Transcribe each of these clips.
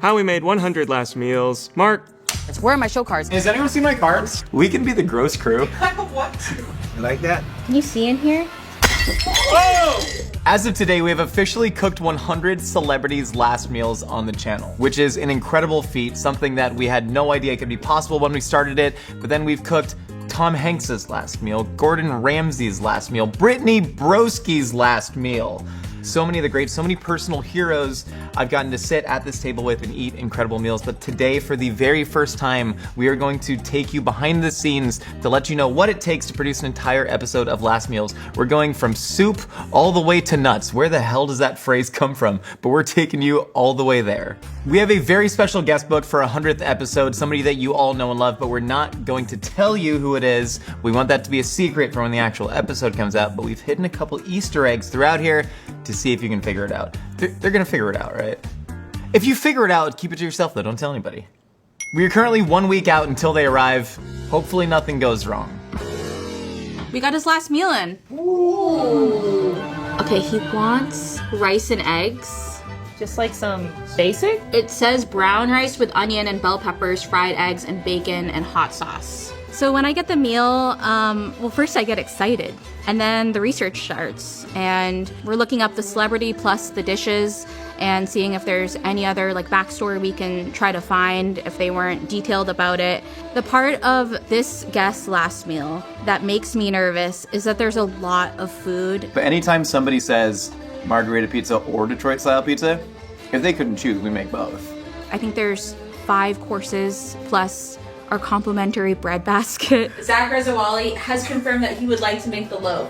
how we made 100 last meals. Mark. Where are my show cards? Has anyone seen my cards? We can be the gross crew. I don't want to. You like that? Can you see in here? Whoa! As of today, we have officially cooked 100 celebrities' last meals on the channel, which is an incredible feat, something that we had no idea could be possible when we started it, but then we've cooked Tom Hanks's last meal, Gordon Ramsay's last meal, Brittany Broski's last meal. So many of the greats, so many personal heroes I've gotten to sit at this table with and eat incredible meals. But today, for the very first time, we are going to take you behind the scenes to let you know what it takes to produce an entire episode of Last Meals. We're going from soup all the way to nuts. Where the hell does that phrase come from? But we're taking you all the way there. We have a very special guest booked for our 100th episode, somebody that you all know and love, but we're not going to tell you who it is. We want that to be a secret for when the actual episode comes out, but we've hidden a couple Easter eggs throughout here to see if you can figure it out. They're gonna figure it out, right? If you figure it out, keep it to yourself though, don't tell anybody. We are currently 1 week out until they arrive. Hopefully nothing goes wrong. We got his last meal in. Ooh. Okay, he wants rice and eggs. Just like some basic? It says brown rice with onion and bell peppers, fried eggs, and bacon and hot sauce. So when I get the meal, well, first I get excited, and then the research starts, and we're looking up the celebrity plus the dishes and seeing if there's any other like backstory we can try to find if they weren't detailed about it. The part of this guest's last meal that makes me nervous is that there's a lot of food. But anytime somebody says margarita pizza or Detroit style pizza, if they couldn't choose, we make both. I think there's 5 courses plus our complimentary bread basket. Zach Rezawali has confirmed that he would like to make the loaf.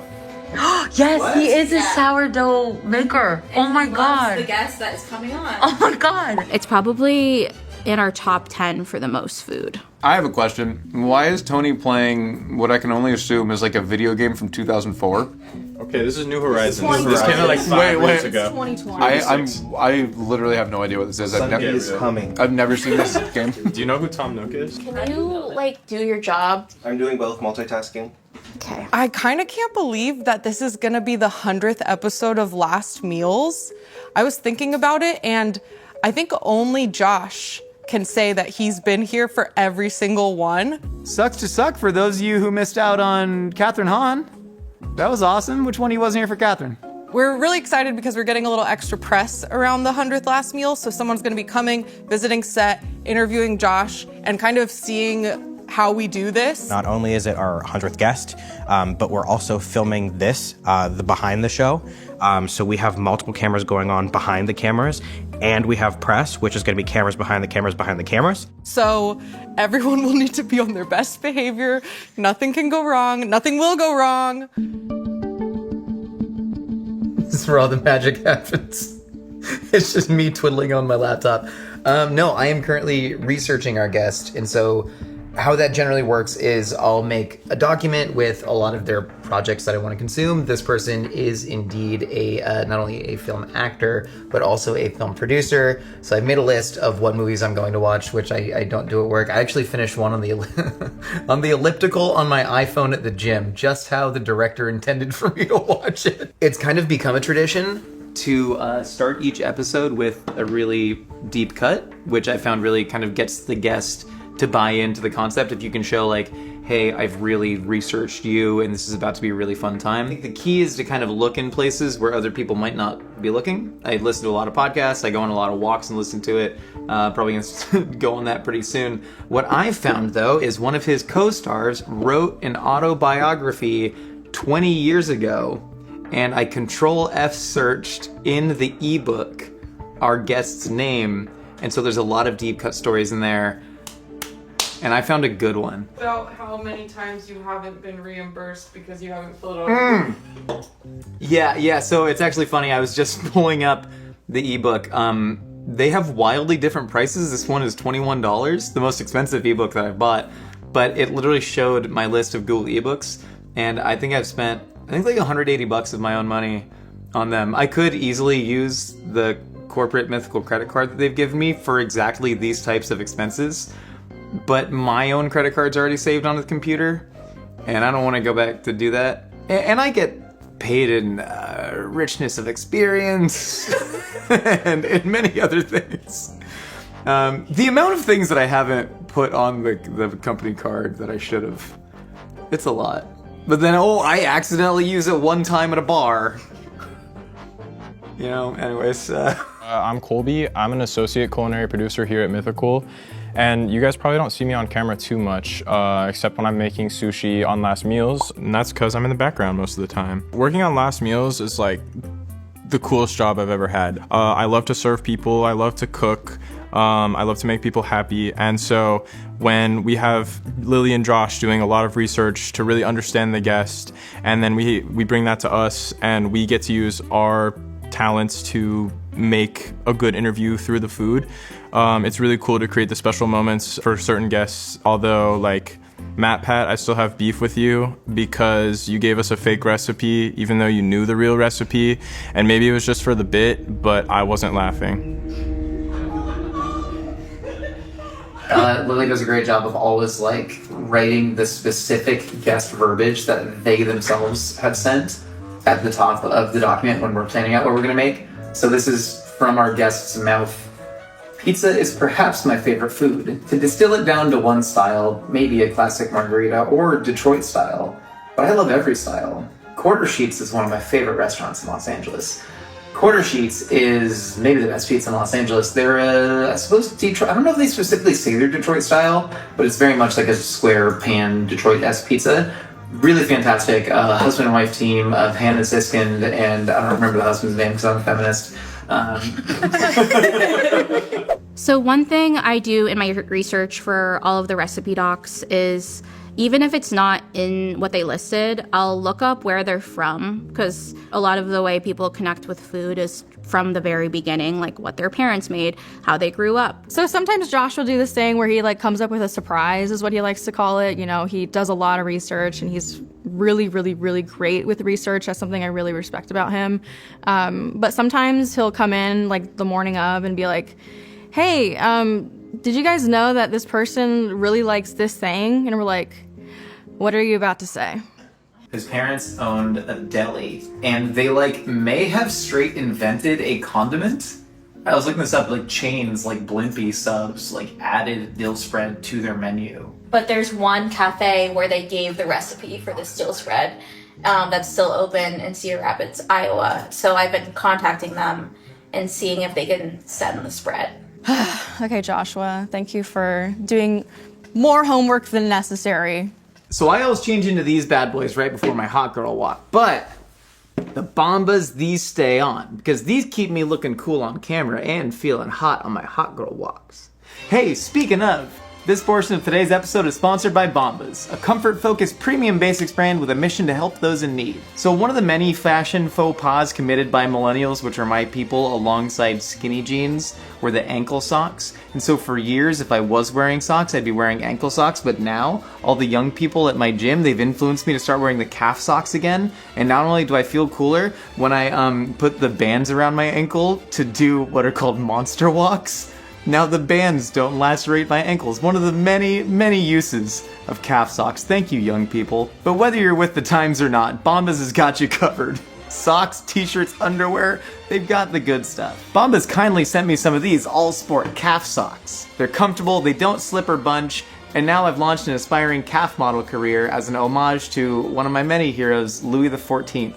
Yes, What? he is a sourdough maker. Oh my god. The guest that is coming on. Oh my god. It's probably in our top 10 for the most food. I have a question. Why is Tony playing what I can only assume is like a video game from 2004? Okay, this is New Horizons. This is This came out like 5 years ago. 2020. I literally have no idea what this is. Sunday is coming. I've never seen this game. Do you know who Tom Nook is? Can you like do your job? I'm doing both multitasking. Okay. I kind of can't believe that this is gonna be the 100th episode of Last Meals. I was thinking about it, and I think only Josh can say that he's been here for every single one. Sucks to suck for those of you who missed out on Catherine Hahn. That was awesome. Which one of you wasn't here for Catherine? We're really excited because we're getting a little extra press around the 100th Last Meal, so someone's gonna be coming, visiting set, interviewing Josh, and kind of seeing how we do this. Not only is it our 100th guest, but we're also filming this, the behind the show. So we have multiple cameras going on behind the cameras, and we have press, which is gonna be cameras behind the cameras behind the cameras. So everyone will need to be on their best behavior. Nothing can go wrong. Nothing will go wrong. This is where all the magic happens. It's just me twiddling on my laptop. No, I am currently researching our guest, and so how that generally works is I'll make a document with a lot of their projects that I want to consume. This person is indeed a not only a film actor, but also a film producer. So I've made a list of what movies I'm going to watch, which I don't do at work. I actually finished one on the on the elliptical on my iPhone at the gym, just how the director intended for me to watch it. It's kind of become a tradition to start each episode with a really deep cut, which I found really kind of gets the guest to buy into the concept. If you can show like, hey, I've really researched you and this is about to be a really fun time. I think the key is to kind of look in places where other people might not be looking. I listen to a lot of podcasts, I go on a lot of walks and listen to it. Probably gonna go on that pretty soon. What I found though is one of his co-stars wrote an autobiography 20 years ago, and I Control F searched in the ebook our guest's name, and so there's a lot of deep cut stories in there. And I found a good one. About how many times you haven't been reimbursed because you haven't filled out. Yeah, so it's actually funny. I was just pulling up the ebook. They have wildly different prices. This one is $21, the most expensive ebook that I've bought. But it literally showed my list of Google ebooks, and I think I've spent, like $180 of my own money on them. I could easily use the corporate mythical credit card that they've given me for exactly these types of expenses. But my own credit card's already saved on the computer, and I don't want to go back to do that. And I get paid in richness of experience and many other things. The amount of things that I haven't put on the company card that I should have, it's a lot. But then, I accidentally use it one time at a bar. You know, anyways. I'm Colby. I'm an associate culinary producer here at Mythical. And you guys probably don't see me on camera too much, except when I'm making sushi on Last Meals. And that's because I'm in the background most of the time. Working on Last Meals is like the coolest job I've ever had. I love to serve people. I love to cook. I love to make people happy. And so when we have Lily and Josh doing a lot of research to really understand the guest, and then we bring that to us and we get to use our talents to make a good interview through the food. It's really cool to create the special moments for certain guests. Although, like Matt Pat, I still have beef with you because you gave us a fake recipe even though you knew the real recipe, and maybe it was just for the bit, but I wasn't laughing. Lily does a great job of always like writing the specific guest verbiage that they themselves have sent at the top of the document when we're planning out what we're going to make. So this is from our guest's mouth. Pizza is perhaps my favorite food. To distill it down to one style, maybe a classic margarita or Detroit style, but I love every style. Quarter Sheets is one of my favorite restaurants in Los Angeles. Quarter Sheets is maybe the best pizza in Los Angeles. They're, I suppose, Detroit. I don't know if they specifically say they're Detroit style, but it's very much like a square pan Detroit-esque pizza. Really fantastic. Husband and wife team of Hannah Siskind, and I don't remember the husband's name because I'm a feminist. So one thing I do in my research for all of the recipe docs is, even if it's not in what they listed, I'll look up where they're from, because a lot of the way people connect with food is from the very beginning, like what their parents made, how they grew up. So sometimes Josh will do this thing where he like comes up with a surprise, is what he likes to call it. You know, he does a lot of research and he's really, really, really great with research. That's something I really respect about him. But sometimes he'll come in like the morning of and be like, hey, did you guys know that this person really likes this thing? And we're like, what are you about to say? His parents owned a deli, and they may have straight invented a condiment. I was looking this up, chains like Blimpie subs added dill spread to their menu. But there's one cafe where they gave the recipe for this dill spread that's still open in Cedar Rapids, Iowa. So I've been contacting them and seeing if they can send the spread. Okay, Joshua, thank you for doing more homework than necessary. So I always change into these bad boys right before my hot girl walk, but the Bombas, these stay on, because these keep me looking cool on camera and feeling hot on my hot girl walks. Hey, speaking of, this portion of today's episode is sponsored by Bombas, a comfort-focused premium basics brand with a mission to help those in need. So one of the many fashion faux pas committed by millennials, which are my people alongside skinny jeans, were the ankle socks. And so for years, if I was wearing socks, I'd be wearing ankle socks, but now, all the young people at my gym, they've influenced me to start wearing the calf socks again. And not only do I feel cooler when I put the bands around my ankle to do what are called monster walks, now the bands don't lacerate my ankles. One of the many, many uses of calf socks. Thank you, young people. But whether you're with the times or not, Bombas has got you covered. Socks, t-shirts, underwear, they've got the good stuff. Bombas kindly sent me some of these all-sport calf socks. They're comfortable, they don't slip or bunch, and now I've launched an aspiring calf model career as an homage to one of my many heroes, Louis XIV.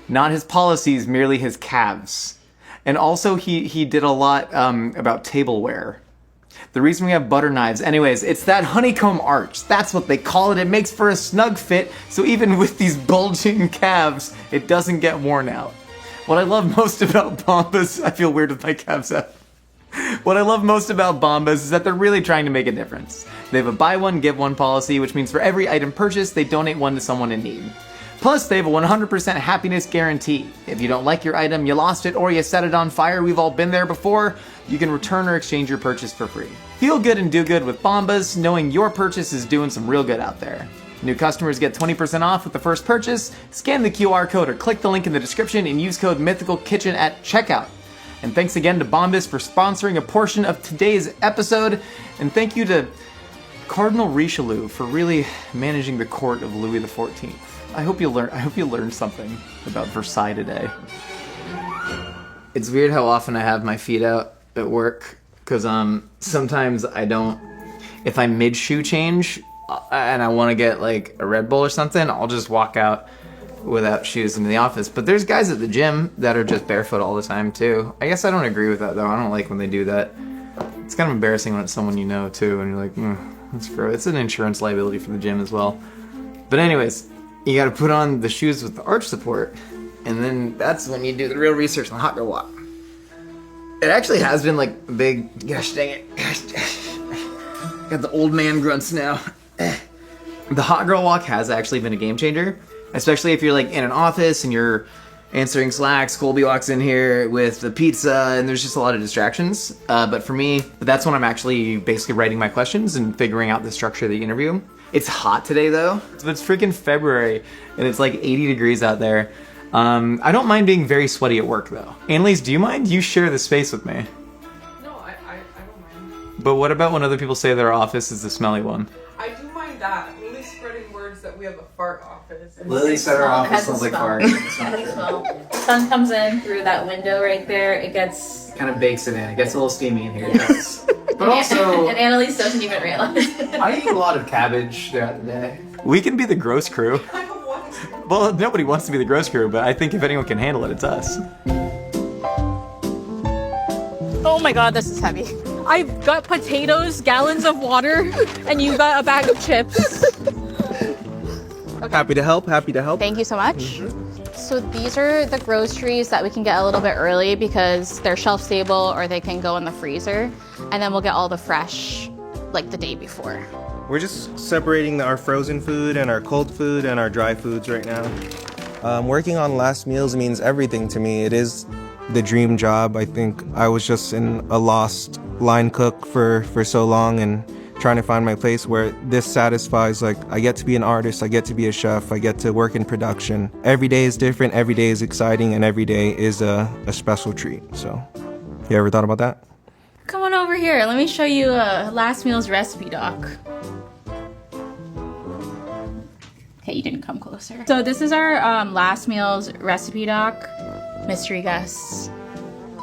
Not his policies, merely his calves. And also, he did a lot about tableware. The reason we have butter knives, anyways, it's that honeycomb arch. That's what they call it. It makes for a snug fit, so even with these bulging calves, it doesn't get worn out. What I love most about Bombas, I feel weird with my calves out. What I love most about Bombas is that they're really trying to make a difference. They have a buy one, give one policy, which means for every item purchased, they donate one to someone in need. Plus, they have a 100% happiness guarantee. If you don't like your item, you lost it, or you set it on fire, we've all been there before, you can return or exchange your purchase for free. Feel good and do good with Bombas, knowing your purchase is doing some real good out there. New customers get 20% off with the first purchase. Scan the QR code or click the link in the description and use code MythicalKitchen at checkout. And thanks again to Bombas for sponsoring a portion of today's episode. And thank you to Cardinal Richelieu for really managing the court of Louis XIV. I hope you learned something about Versailles today. It's weird how often I have my feet out at work because sometimes I don't. If I'm mid shoe change and I want to get like a Red Bull or something, I'll just walk out without shoes into the office. But there's guys at the gym that are just barefoot all the time too. I guess I don't agree with that though. I don't like when they do that. It's kind of embarrassing when it's someone you know too, and you're like, that's gross. It's an insurance liability for the gym as well. But anyways, you got to put on the shoes with the arch support, and then that's when you do the real research on the Hot Girl Walk. It actually has been like a big, gosh dang it, got the old man grunts now. The Hot Girl Walk has actually been a game changer, especially if you're like in an office and you're answering Slacks. Colby walks in here with the pizza and there's just a lot of distractions. But for me, that's when I'm actually basically writing my questions and figuring out the structure of the interview. It's hot today though. It's freaking February and it's like 80 degrees out there. I don't mind being very sweaty at work though. Annalise, do you mind? You share the space with me. No, I don't mind. But what about when other people say their office is the smelly one? I do mind that. Lily's spreading words that we have a fart office. Lily said her office smells like fart. Sun comes in through that window right there. It gets Kind of bakes it in. It gets a little steamy in here. But also, and Annalise doesn't even realize. I eat a lot of cabbage throughout the day. We can be the gross crew. Well, nobody wants to be the gross crew, but I think if anyone can handle it, it's us. Oh my god, this is heavy. I've got potatoes, gallons of water, and you got a bag of chips. Happy to help. Happy to help. Thank you so much. So these are the groceries that we can get a little bit early because they're shelf stable or they can go in the freezer. And then we'll get all the fresh like the day before. We're just separating our frozen food and our cold food and our dry foods right now. Working on last meals means everything to me. It is the dream job. I think I was just in a lost line cook for so long and trying to find my place where this satisfies. Like, I get to be an artist, I get to be a chef, I get to work in production. Every day is different, every day is exciting, and every day is a special treat. So, you ever thought about that? Come on over here. Let me show you a last meal's recipe doc. Okay, you didn't come closer. So this is our last meal's recipe doc. Mystery guests.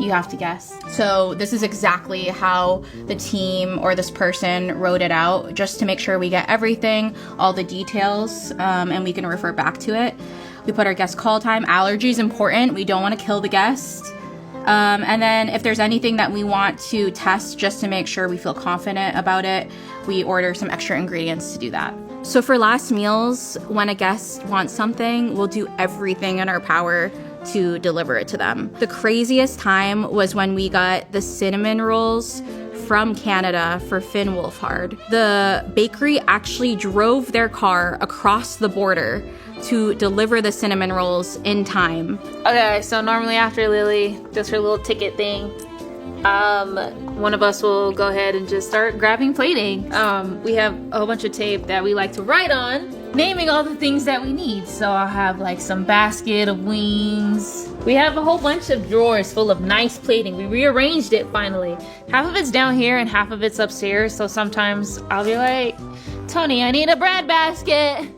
You have to guess. So this is exactly how the team or this person wrote it out, just to make sure we get everything, all the details, and we can refer back to it. We put our guest call time. Allergy is important. We don't want to kill the guest. And then if there's anything that we want to test just to make sure we feel confident about it, we order some extra ingredients to do that. So for last meals, when a guest wants something, we'll do everything in our power to deliver it to them. The craziest time was when we got the cinnamon rolls from Canada for Finn Wolfhard. The bakery actually drove their car across the border to deliver the cinnamon rolls in time. Okay, so normally after Lily does her little ticket thing, one of us will go ahead and just start grabbing plating. We have a whole bunch of tape that we like to write on, naming all the things that we need. So I'll have like some basket of wings. We have a whole bunch of drawers full of nice plating. We rearranged it finally. Half of it's down here and half of it's upstairs. So sometimes I'll be like, Tony, I need a bread basket.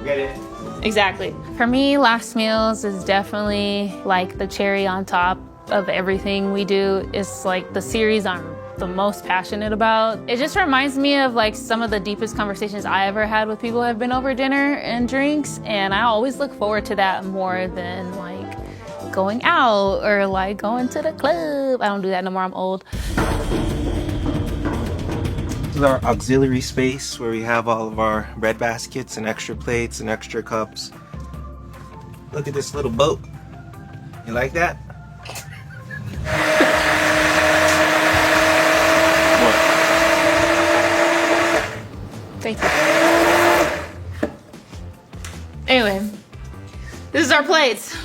Get it. Exactly. For me, last meals is definitely like the cherry on top of everything we do. It's like the series I'm the most passionate about. It just reminds me of like some of the deepest conversations I ever had with people who have been over dinner and drinks, and I always look forward to that more than like going out or like going to the club. I don't do that no more, I'm old. This is our auxiliary space where we have all of our bread baskets and extra plates and extra cups. Look at this little boat. You like that? Thank you. Anyway, this is our plates.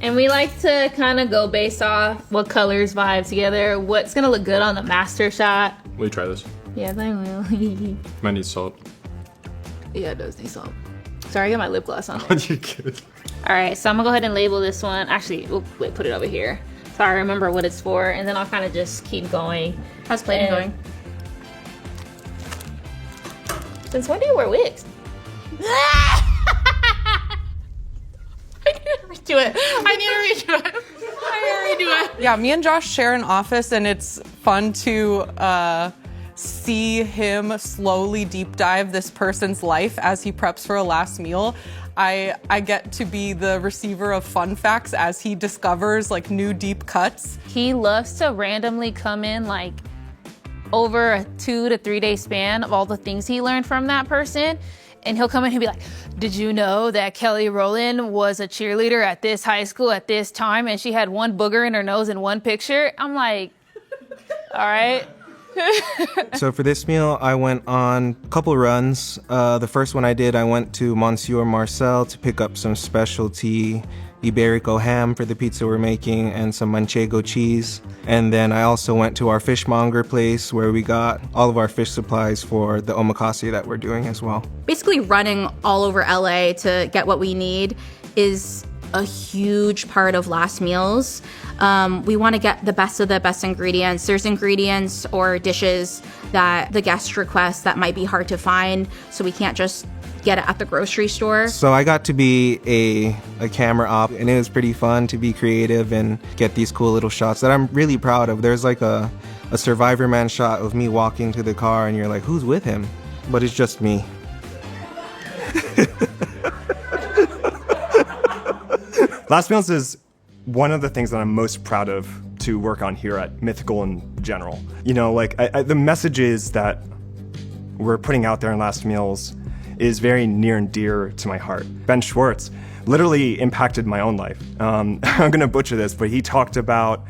And we like to kind of go based off what colors vibe together, what's gonna look good on the master shot. Will you try this? Yes, I will. Might need salt. Yeah, it does need salt. Sorry, I got my lip gloss on. You're good. All right, so I'm gonna go ahead and label this one. Actually, wait, put it over here. So I remember what it's for, and then I'll kind of just keep going. How's plating going? Since when do you wear wigs? I need to redo it. Yeah, me and Josh share an office, and it's fun to see him slowly deep dive this person's life as he preps for a last meal. I get to be the receiver of fun facts as he discovers like new deep cuts. He loves to randomly come in like over a 2 to 3 day span of all the things he learned from that person. And he'll come in and be like, did you know that Kelly Rowland was a cheerleader at this high school at this time and she had one booger in her nose in one picture? I'm like, all right. So for this meal, I went on a couple runs. The first one I did, I went to Monsieur Marcel to pick up some specialty Iberico ham for the pizza we're making and some Manchego cheese. And then I also went to our fishmonger place where we got all of our fish supplies for the omakase that we're doing as well. Basically running all over LA to get what we need is a huge part of last meals. We want to get the best of the best ingredients. There's ingredients or dishes that the guests request that might be hard to find, so we can't just get it at the grocery store. So I got to be a camera op, and it was pretty fun to be creative and get these cool little shots that I'm really proud of. There's like a Survivor Man shot of me walking to the car, and you're like, who's with him? But it's just me. Last Meals is one of the things that I'm most proud of to work on here at Mythical in general. You know, like the messages that we're putting out there in Last Meals is very near and dear to my heart. Ben Schwartz literally impacted my own life. I'm gonna butcher this, but he talked about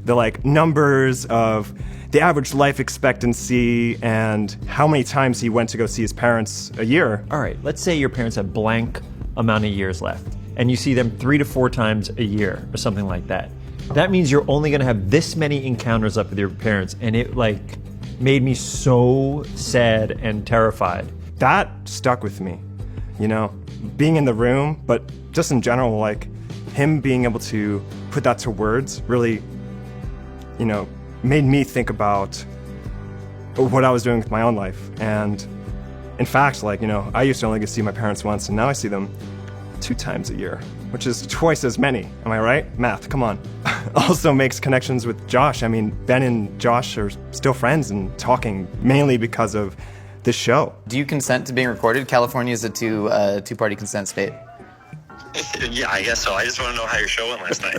the like numbers of the average life expectancy and how many times he went to go see his parents a year. All right, let's say your parents have blank amount of years left, and you see them 3 to 4 times a year or something like that. That means you're only gonna have this many encounters left with your parents, and it like made me so sad and terrified. That stuck with me, you know, being in the room, but just in general, like him being able to put that to words really, you know, made me think about what I was doing with my own life. And in fact, like, you know, I used to only get to see my parents once, and now I see them 2 times a year, which is twice as many. Am I right? Math, come on. Also makes connections with Josh. I mean, Ben and Josh are still friends and talking mainly because of this show. Do you consent to being recorded? California is a two-party consent state. Yeah, I guess so. I just want to know how your show went last night.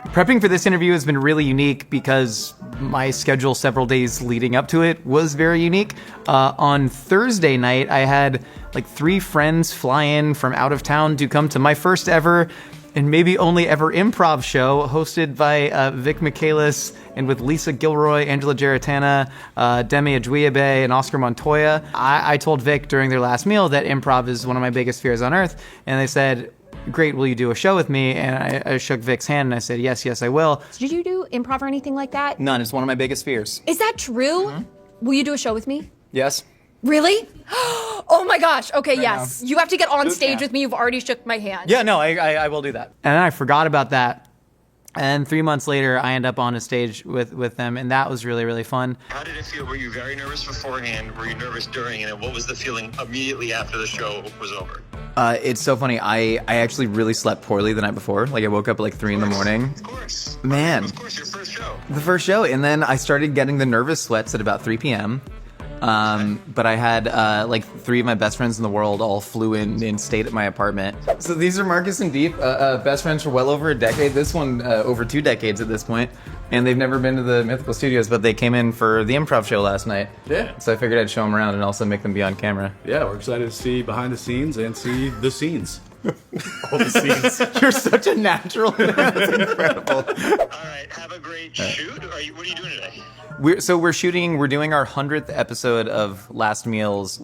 Prepping for this interview has been really unique because my schedule several days leading up to it was very unique. On Thursday night, I had like 3 friends fly in from out of town to come to my first ever and maybe only ever improv show hosted by Vic Michaelis and with Lisa Gilroy, Angela Geritana, Demi Adjuiabe, and Oscar Montoya. I told Vic during their last meal that improv is one of my biggest fears on earth, and they said, great, will you do a show with me? And I shook Vic's hand and I said, yes, I will. Did you do improv or anything like that? None, it's one of my biggest fears. Is that true? Mm-hmm. Will you do a show with me? Yes. Really? Oh my gosh. Okay, yes. You have to get on stage with me. You've already shook my hand. Yeah, no, I will do that. And then I forgot about that. And 3 months later, I end up on a stage with them, and that was really, really fun. How did it feel? Were you very nervous beforehand? Were you nervous during? And what was the feeling immediately after the show was over? It's so funny. I actually really slept poorly the night before. Like, I woke up at like 3 in the morning. Of course. Man. Of course, your first show. The first show. And then I started getting the nervous sweats at about 3 p.m. But I had like 3 of my best friends in the world all flew in and stayed at my apartment. So these are Marcus and Deep, best friends for well over a decade. This one over 2 decades at this point. And they've never been to the Mythical Studios, but they came in for the improv show last night. Yeah. So I figured I'd show them around and also make them be on camera. Yeah, we're excited to see behind the scenes and see the scenes. All the scenes. You're such a natural. That's incredible. All right, have a great shoot. What are you doing today? We're doing our 100th episode of Last Meals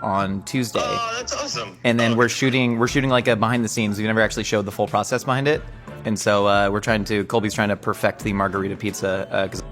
on Tuesday. Oh, that's awesome. And then we're shooting like a behind the scenes. We've never actually showed the full process behind it. And so Colby's trying to perfect the margarita pizza because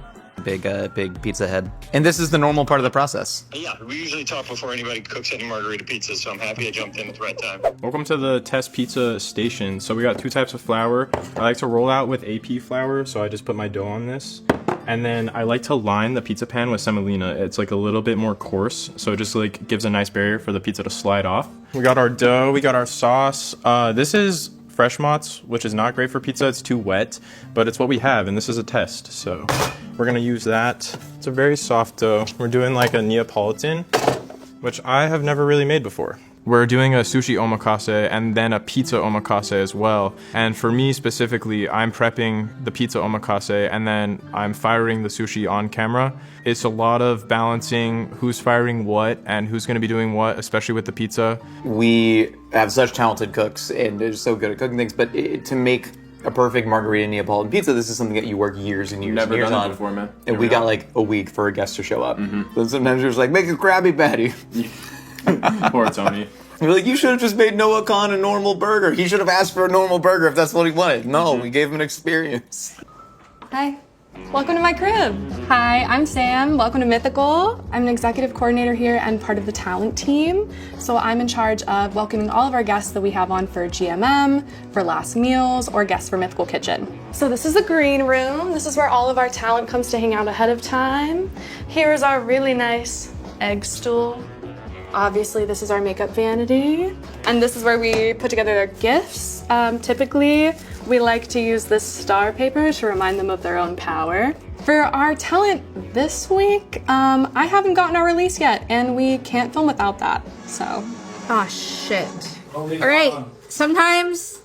big pizza head. And this is the normal part of the process. Yeah, we usually talk before anybody cooks any margarita pizzas, so I'm happy I jumped in at the right time. Welcome to the test pizza station. So we got 2 types of flour. I like to roll out with AP flour, so I just put my dough on this. And then I like to line the pizza pan with semolina. It's like a little bit more coarse, so it just like gives a nice barrier for the pizza to slide off. We got our dough, we got our sauce. This is fresh mozz, which is not great for pizza. It's too wet, but it's what we have, and this is a test. So we're gonna use that. It's a very soft dough. We're doing like a Neapolitan, which I have never really made before. We're doing a sushi omakase and then a pizza omakase as well. And for me specifically, I'm prepping the pizza omakase and then I'm firing the sushi on camera. It's a lot of balancing who's firing what and who's going to be doing what, especially with the pizza. We have such talented cooks and they're so good at cooking things, but to make a perfect margarita Neapolitan pizza, this is something that you work years and years Never and years done it on. before, man. And we got like a week for a guest to show up. So sometimes you're just like, make a Krabby Patty. Poor Tony. You're like, you should have just made Noah Khan a normal burger. He should have asked for a normal burger if that's what he wanted. No, we gave him an experience. Hi. Welcome to my crib. Hi, I'm Sam. Welcome to Mythical. I'm an executive coordinator here and part of the talent team. So I'm in charge of welcoming all of our guests that we have on for GMM, for last meals, or guests for Mythical Kitchen. So this is the green room. This is where all of our talent comes to hang out ahead of time. Here is our really nice egg stool. Obviously, this is our makeup vanity. And this is where we put together their gifts. Typically, we like to use this star paper to remind them of their own power. For our talent this week, I haven't gotten our release yet, and we can't film without that, so. Oh, shit. All right, sometimes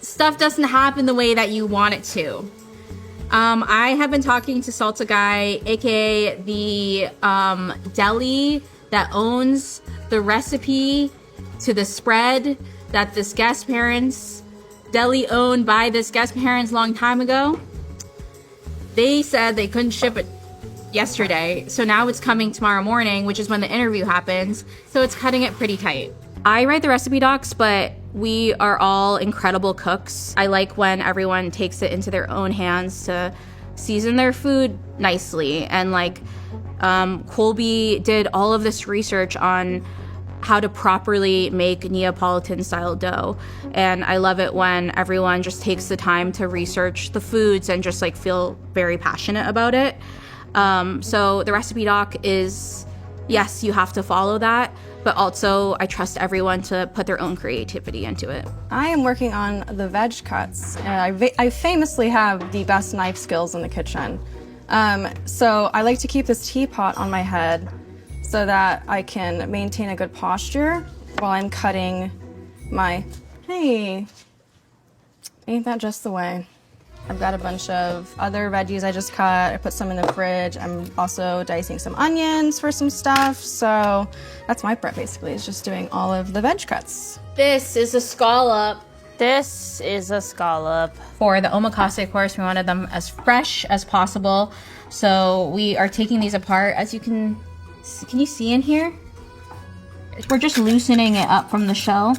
stuff doesn't happen the way that you want it to. I have been talking to Salsa Guy, aka the deli that owns the recipe to the spread that this guest parents deli owned by this guest parents long time ago. They said they couldn't ship it yesterday, so now it's coming tomorrow morning, which is when the interview happens, so it's cutting it pretty tight. I write the recipe docs, but we are all incredible cooks. I like when everyone takes it into their own hands to season their food nicely, and like Colby did all of this research on how to properly make Neapolitan style dough. And I love it when everyone just takes the time to research the foods and just like feel very passionate about it. So the recipe doc is, yes, you have to follow that, but also I trust everyone to put their own creativity into it. I am working on the veg cuts. I famously have the best knife skills in the kitchen. So I like to keep this teapot on my head so that I can maintain a good posture while I'm cutting my, hey, ain't that just the way? I've got a bunch of other veggies I just cut. I put some in the fridge. I'm also dicing some onions for some stuff. So that's my prep basically, is just doing all of the veg cuts. This is a scallop. This is a scallop. For the omakase, of course, we wanted them as fresh as possible. So we are taking these apart. As you can you see in here? We're just loosening it up from the shell.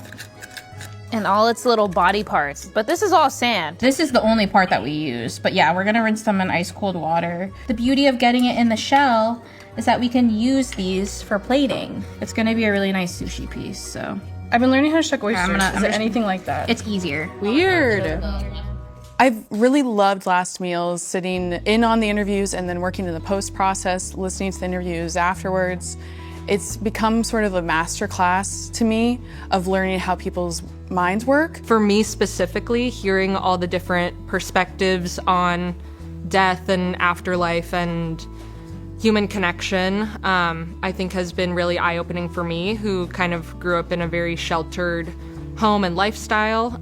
And all its little body parts. But this is all sand. This is the only part that we use. But yeah, we're gonna rinse them in ice cold water. The beauty of getting it in the shell is that we can use these for plating. It's gonna be a really nice sushi piece, so. I've been learning how to shuck oysters. Yeah, is it anything like that? It's easier. Weird. I've really loved Last Meals, sitting in on the interviews and then working in the post process, listening to the interviews afterwards. It's become sort of a master class to me of learning how people's minds work. For me specifically, hearing all the different perspectives on death and afterlife and human connection, I think has been really eye-opening for me, who kind of grew up in a very sheltered home and lifestyle,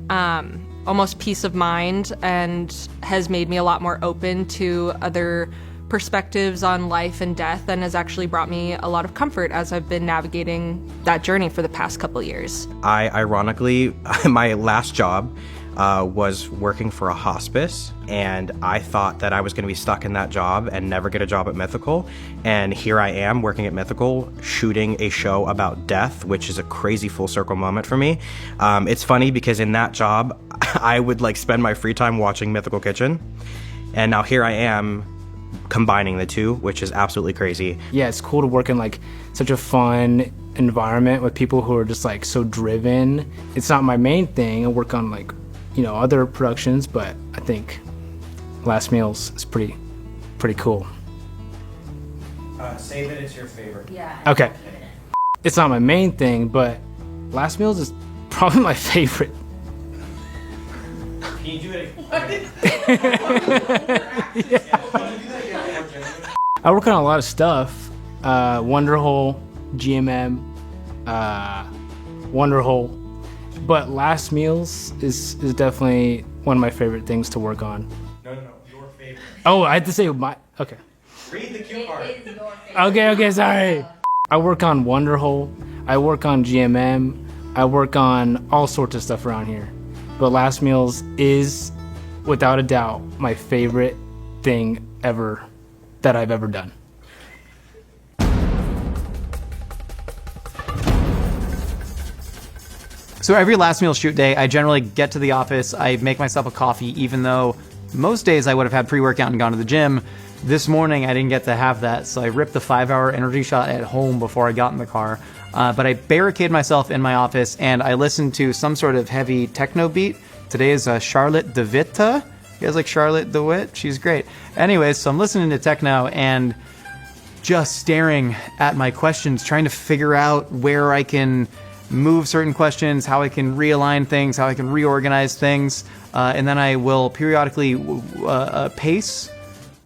almost peace of mind, and has made me a lot more open to other perspectives on life and death, and has actually brought me a lot of comfort as I've been navigating that journey for the past couple years. Ironically, my last job was working for a hospice, and I thought that I was going to be stuck in that job and never get a job at Mythical. And here I am working at Mythical, shooting a show about death, which is a crazy full circle moment for me. It's funny because in that job, I would like spend my free time watching Mythical Kitchen, and now here I am combining the two, which is absolutely crazy. Yeah, it's cool to work in like such a fun environment with people who are just like so driven. It's not my main thing. I work on like, you know, other productions, but I think Last Meals is pretty cool. Say that it's your favorite. Yeah. Okay. It's not my main thing, but Last Meals is probably my favorite. Can you do it? I work on a lot of stuff. Wonderhole, GMM, Wonderhole. But Last Meals is definitely one of my favorite things to work on. No, your favorite. Oh, I had to say my, okay. Read the cue card. Okay, sorry. I work on Wonderhole, I work on GMM, I work on all sorts of stuff around here. But Last Meals is, without a doubt, my favorite thing ever that I've ever done. So every last meal shoot day, I generally get to the office, I make myself a coffee, even though most days I would have had pre-workout and gone to the gym. This morning I didn't get to have that, so I ripped the 5-hour energy shot at home before I got in the car. But I barricade myself in my office and I listened to some sort of heavy techno beat. Today is Charlotte DeWitt. You guys like Charlotte DeWitt? She's great. Anyways, so I'm listening to techno and just staring at my questions, trying to figure out where I can move certain questions, how I can realign things, how I can reorganize things, and then I will periodically pace.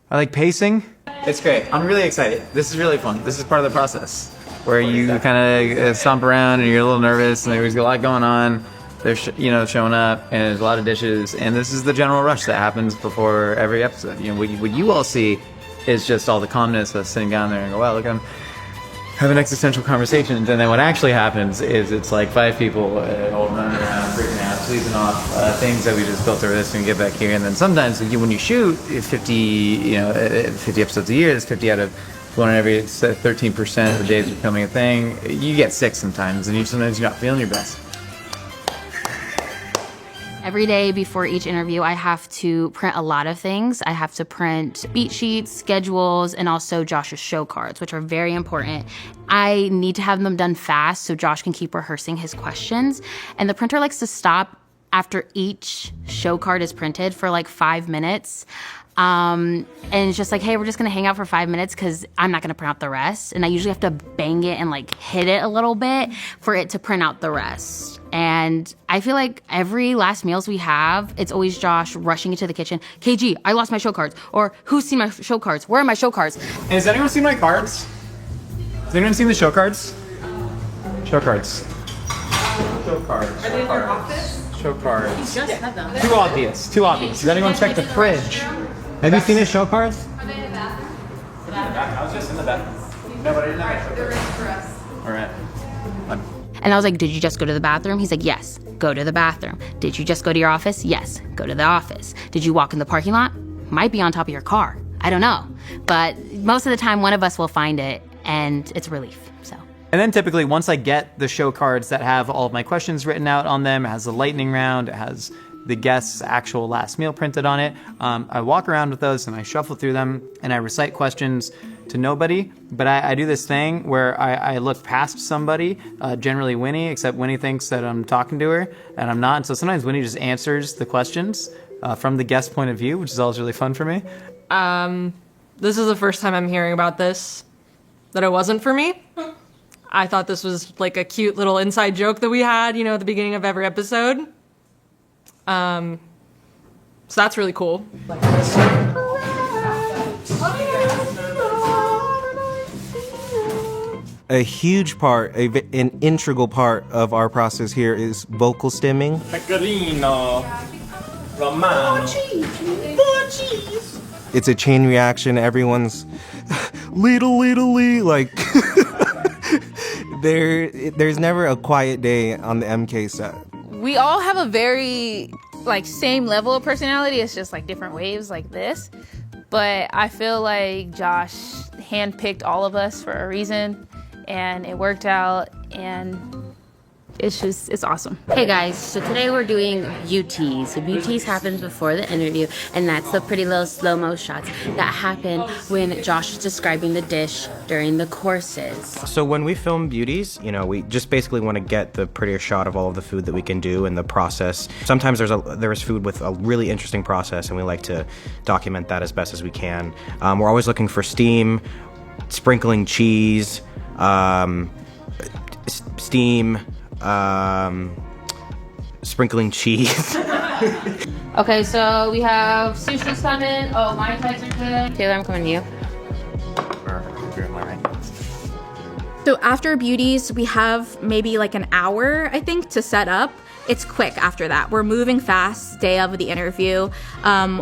I like pacing. It's great. I'm really excited. This is really fun. This is part of the process where you kind of stomp around and you're a little nervous and there's a lot going on. They're showing up and there's a lot of dishes, and this is the general rush that happens before every episode. What you all see is just all the calmness of sitting down there and go, wow, look, I'm having existential conversations, and then what actually happens is it's like 5 people all running around, freaking out, sleeping off things that we just built over this and get back here. And then sometimes when you shoot 50 episodes a year, that's 50 out of 1 in every 13% of the days are filming a thing. You get sick sometimes, and sometimes you're not feeling your best. Every day before each interview, I have to print a lot of things. I have to print beat sheets, schedules, and also Josh's show cards, which are very important. I need to have them done fast so Josh can keep rehearsing his questions. And the printer likes to stop after each show card is printed for like 5 minutes. And it's just like, hey, we're just gonna hang out for 5 minutes because I'm not gonna print out the rest. And I usually have to bang it and like hit it a little bit for it to print out the rest. And I feel like every last meals we have, it's always Josh rushing into the kitchen. KG, I lost my show cards. Or who's seen my show cards? Where are my show cards? Has anyone seen my cards? Has anyone seen the show cards? Show cards. Show cards. Are they in your office? Show cards. He just had them. Too obvious. Too obvious. Has anyone checked the fridge? Have you seen his show cards? Are they in the bathroom? I was just in the bathroom. No, but I didn't have my show cards. For us. All right. And I was like, did you just go to the bathroom? He's like, yes, go to the bathroom. Did you just go to your office? Yes, go to the office. Did you walk in the parking lot? Might be on top of your car. I don't know. But most of the time, one of us will find it, and it's a relief, so. And then typically, once I get the show cards that have all of my questions written out on them, it has the lightning round, it has the guest's actual last meal printed on it, I walk around with those and I shuffle through them and I recite questions to nobody. But I do this thing where I look past somebody, generally Winnie, except Winnie thinks that I'm talking to her and I'm not. And so sometimes Winnie just answers the questions from the guest point of view, which is always really fun for me. This is the first time I'm hearing about this, that it wasn't for me. I thought this was like a cute little inside joke that we had, at the beginning of every episode. So that's really cool. A huge part, an integral part of our process here is vocal stimming. Pecorino Romano. It's a chain reaction. Everyone's like there's never a quiet day on the MK set. We all have a very same level of personality. It's just different waves like this. But I feel like Josh handpicked all of us for a reason, and it worked out, and it's awesome. Hey guys, so today we're doing beauties. So beauties happens before the interview, and that's the pretty little slow-mo shots that happen when Josh is describing the dish during the courses. So when we film beauties, we just basically want to get the prettiest shot of all of the food that we can do and the process. Sometimes there's food with a really interesting process, and we like to document that as best as we can. We're always looking for steam, sprinkling cheese, sprinkling cheese. Okay, so we have sushi's coming. Oh, my ties are good. Taylor, I'm coming to you. So after beauties, we have maybe like an hour, I think, to set up. It's quick after that. We're moving fast day of the interview.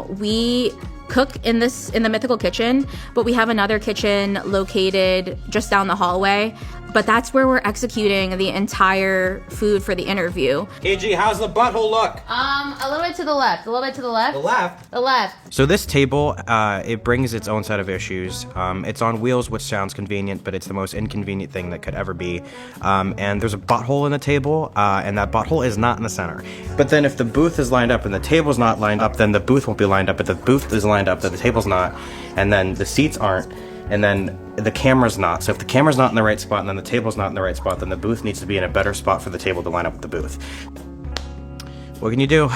We cook in the Mythical kitchen, but we have another kitchen located just down the hallway. But that's where we're executing the entire food for the interview. KG, how's the butthole look? A little bit to the left. A little bit to the left. The left? The left. So this table, it brings its own set of issues. It's on wheels, which sounds convenient, but it's the most inconvenient thing that could ever be. And there's a butthole in the table, and that butthole is not in the center. But then if the booth is lined up and the table's not lined up, then the booth won't be lined up. But the booth is lined up, then the table's not, and then the seats aren't, and then the camera's not. So if the camera's not in the right spot and then the table's not in the right spot, then the booth needs to be in a better spot for the table to line up with the booth. What can you do?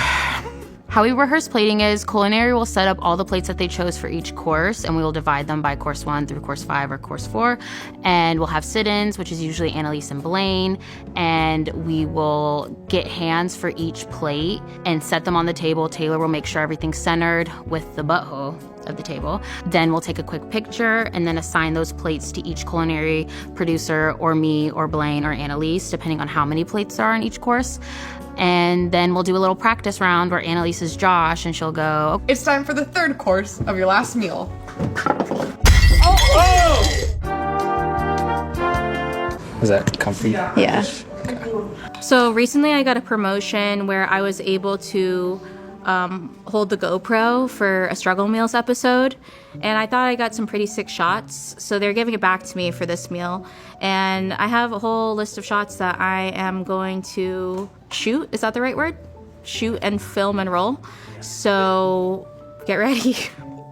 How we rehearse plating is culinary will set up all the plates that they chose for each course, and we will divide them by course 1 through course 5 or course 4. And we'll have sit-ins, which is usually Annalise and Blaine, and we will get hands for each plate and set them on the table. Taylor will make sure everything's centered with the butthole of the table. Then we'll take a quick picture and then assign those plates to each culinary producer or me or Blaine or Annalise, depending on how many plates there are in each course. And then we'll do a little practice round where Annalise is Josh and she'll go, It's time for the third course of your last meal. Is that comfy? Yeah. So recently I got a promotion where I was able to hold the GoPro for a Struggle Meals episode, and I thought I got some pretty sick shots, so they're giving it back to me for this meal. And I have a whole list of shots that I am going to shoot. Is that the right word? Shoot and film and roll. So get ready.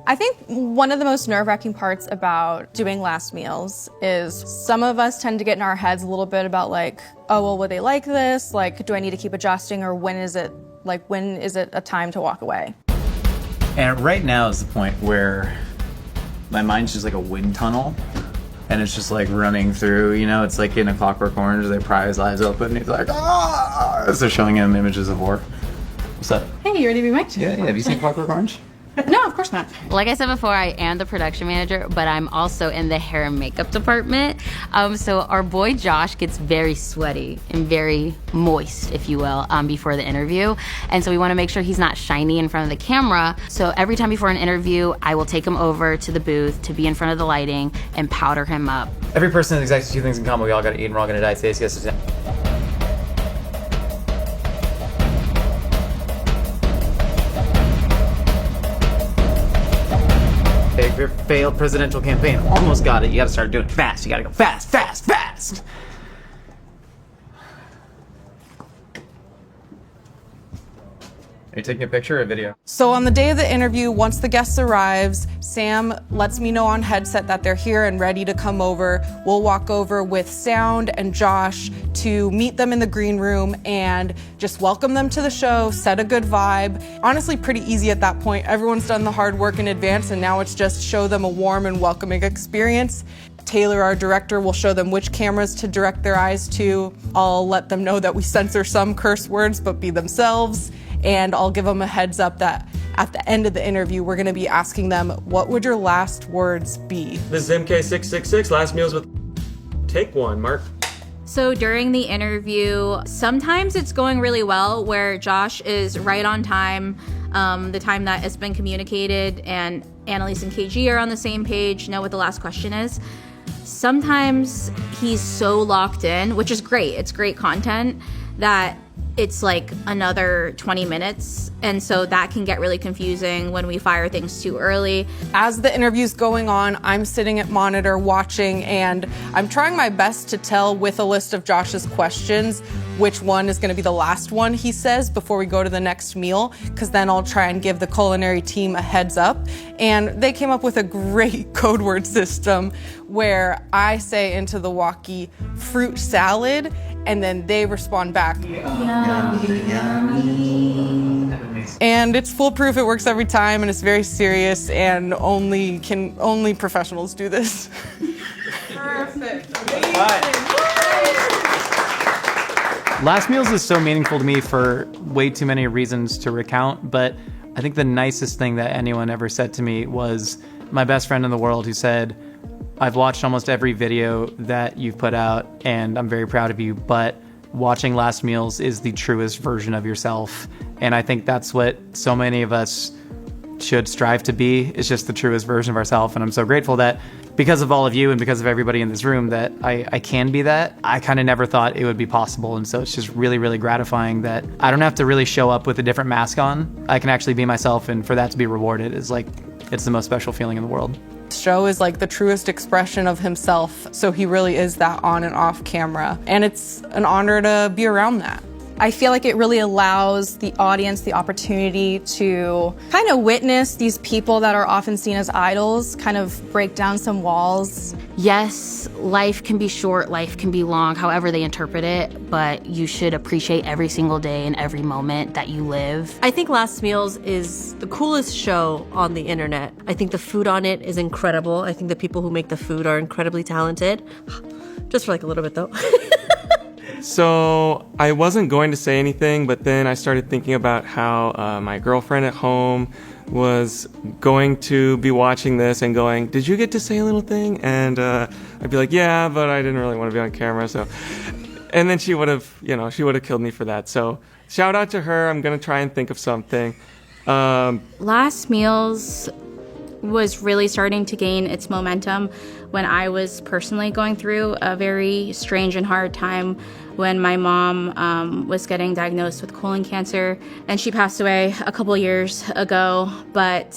I think one of the most nerve-wracking parts about doing last meals is some of us tend to get in our heads a little bit about like, oh, well, would they like this? Like, do I need to keep adjusting, or when is it a time to walk away? And right now is the point where my mind's just like a wind tunnel, and it's just like running through, you know, it's like in A Clockwork Orange, they pry his eyes open, and he's like, ah, as they're showing him images of war. What's up? Hey, you ready to be mic'd? Yeah, have you seen Clockwork Orange? No, of course not. Like I said before, I am the production manager, but I'm also in the hair and makeup department. So our boy Josh gets very sweaty and very moist, if you will, before the interview. And so we want to make sure he's not shiny in front of the camera. So every time before an interview, I will take him over to the booth to be in front of the lighting and powder him up. Every person has exactly two things in common. We all gotta eat and we're all gonna die. Today's guest is... Failed presidential campaign. Almost got it. You gotta start doing it fast. You gotta go fast, fast, fast. Are you taking a picture or a video? So on the day of the interview, once the guest arrives, Sam lets me know on headset that they're here and ready to come over. We'll walk over with Sound and Josh to meet them in the green room and just welcome them to the show, set a good vibe. Honestly, pretty easy at that point. Everyone's done the hard work in advance, and now it's just show them a warm and welcoming experience. Taylor, our director, will show them which cameras to direct their eyes to. I'll let them know that we censor some curse words, but be themselves. And I'll give them a heads up that at the end of the interview, we're gonna be asking them, what would your last words be? This is MK666, last meals with... Take one, Mark. So during the interview, sometimes it's going really well where Josh is right on time, the time that has been communicated, and Annalise and KG are on the same page, know what the last question is. Sometimes he's so locked in, which is great, it's great content, that it's like another 20 minutes. And so that can get really confusing when we fire things too early. As the interview's going on, I'm sitting at monitor watching, and I'm trying my best to tell with a list of Josh's questions which one is gonna be the last one he says before we go to the next meal, because then I'll try and give the culinary team a heads up. And they came up with a great code word system where I say into the walkie, fruit salad, and then they respond back. And it's foolproof, it works every time, and it's very serious, and only professionals do this. Perfect. Last Meals is so meaningful to me for way too many reasons to recount, but I think the nicest thing that anyone ever said to me was my best friend in the world who said, I've watched almost every video that you've put out and I'm very proud of you, but watching Last Meals is the truest version of yourself. And I think that's what so many of us should strive to be, is just the truest version of ourselves. And I'm so grateful that because of all of you and because of everybody in this room that I can be that. I kind of never thought it would be possible. And so it's just really, really gratifying that I don't have to really show up with a different mask on. I can actually be myself, and for that to be rewarded is like, it's the most special feeling in the world. Joe is like the truest expression of himself, so he really is that on and off camera, and it's an honor to be around that. I feel like it really allows the audience the opportunity to kind of witness these people that are often seen as idols, kind of break down some walls. Yes, life can be short, life can be long, however they interpret it, but you should appreciate every single day and every moment that you live. I think Last Meals is the coolest show on the internet. I think the food on it is incredible. I think the people who make the food are incredibly talented. Just for like a little bit though. So I wasn't going to say anything, but then I started thinking about how my girlfriend at home was going to be watching this and going, did you get to say a little thing? And I'd be like, yeah, but I didn't really want to be on camera. So, and then she would have, she would have killed me for that. So shout out to her. I'm going to try and think of something. Last Meals was really starting to gain its momentum when I was personally going through a very strange and hard time when my mom was getting diagnosed with colon cancer, and she passed away a couple years ago. But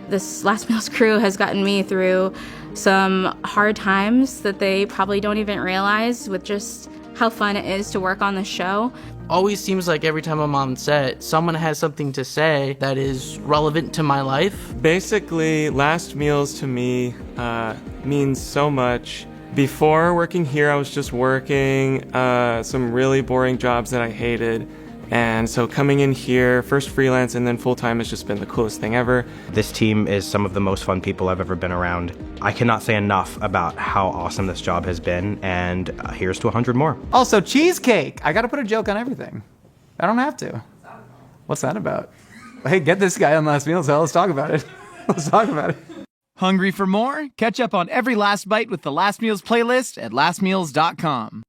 this Last Meals crew has gotten me through some hard times that they probably don't even realize, with just how fun it is to work on the show. Always seems like every time I'm on set, someone has something to say that is relevant to my life. Basically, Last Meals to me means so much. Before working here, I was just working some really boring jobs that I hated. And so coming in here, first freelance and then full-time, has just been the coolest thing ever. This team is some of the most fun people I've ever been around. I cannot say enough about how awesome this job has been, and here's to 100 more. Also, cheesecake! I gotta put a joke on everything. I don't have to. What's that about? Hey, get this guy on Last Meals, let's talk about it. Let's talk about it. Hungry for more? Catch up on every Last Bite with the Last Meals playlist at lastmeals.com.